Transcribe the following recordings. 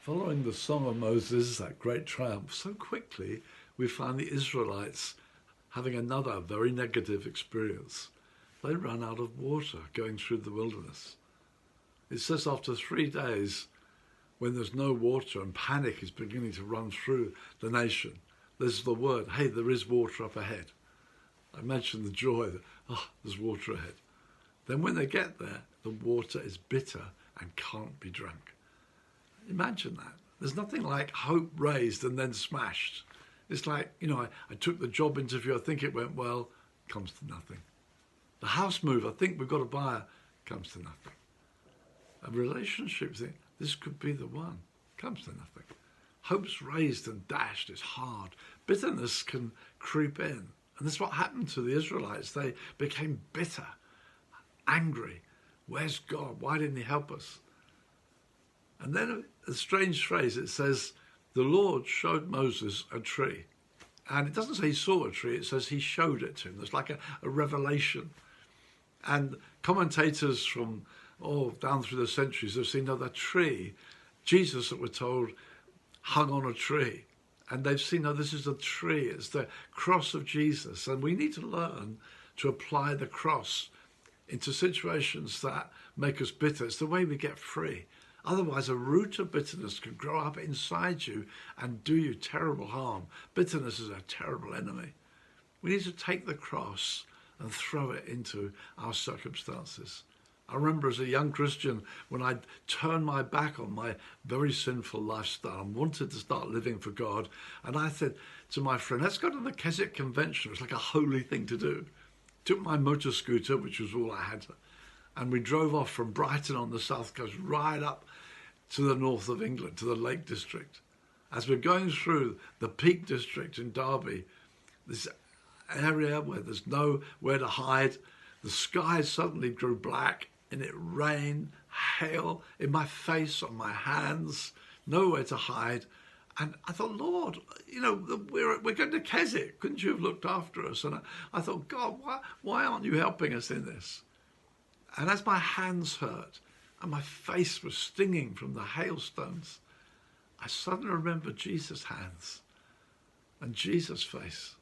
Following the Song of Moses, that great triumph, so quickly we find the Israelites having another very negative experience. They run out of water going through the wilderness. It says after 3 days, when there's no water and panic is beginning to run through the nation, there's the word, hey, there is water up ahead. I mentioned the joy that, there's water ahead. Then when they get there, the water is bitter and can't be drunk. Imagine that. There's nothing like hope raised and then smashed. It's like, I took the job interview, I think it went well, comes to nothing. The house move, I think we've got a buyer, comes to nothing. A relationship, think, this could be the one, comes to nothing. Hope's raised and dashed, it's hard. Bitterness can creep in. And this is what happened to the Israelites. They became bitter, angry. Where's God? Why didn't he help us? And then a strange phrase, it says, the Lord showed Moses a tree. And it doesn't say he saw a tree, it says he showed it to him. There's like a revelation. And commentators from down through the centuries have seen the tree, Jesus that we're told hung on a tree. And they've seen, this is a tree, it's the cross of Jesus. And we need to learn to apply the cross into situations that make us bitter. It's the way we get free. Otherwise, a root of bitterness can grow up inside you and do you terrible harm. Bitterness is a terrible enemy. We need to take the cross and throw it into our circumstances. I remember as a young Christian when I turned my back on my very sinful lifestyle and wanted to start living for God. And I said to my friend, let's go to the Keswick Convention. It's like a holy thing to do. Took my motor scooter, which was all I had, and we drove off from Brighton on the south coast right up to the north of England, to the Lake District. As we're going through the Peak District in Derby, this area where there's nowhere to hide, the sky suddenly grew black and it rained, hail in my face, on my hands, nowhere to hide. And I thought, Lord, we're going to Keswick. Couldn't you have looked after us? And I thought, God, why aren't you helping us in this? And as my hands hurt and my face was stinging from the hailstones, I suddenly remembered Jesus' hands and Jesus' face.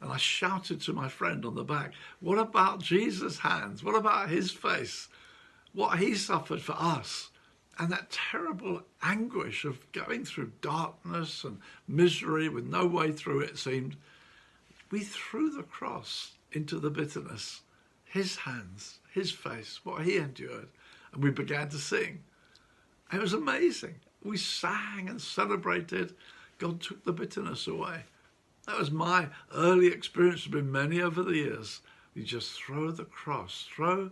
And I shouted to my friend on the back, what about Jesus' hands? What about his face? What he suffered for us? And that terrible anguish of going through darkness and misery with no way through it seemed. We threw the cross into the bitterness, his hands, his face, what he endured. And we began to sing. It was amazing. We sang and celebrated. God took the bitterness away. That was my early experience. There's been many over the years. You just throw the cross, throw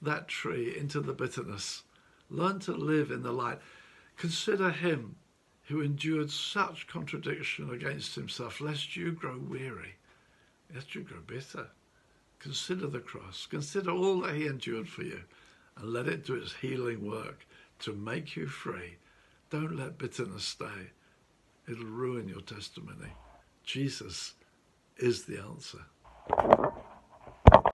that tree into the bitterness. Learn to live in the light. Consider him who endured such contradiction against himself, lest you grow weary, lest you grow bitter. Consider the cross. Consider all that he endured for you and let it do its healing work to make you free. Don't let bitterness stay. It'll ruin your testimony. Jesus is the answer.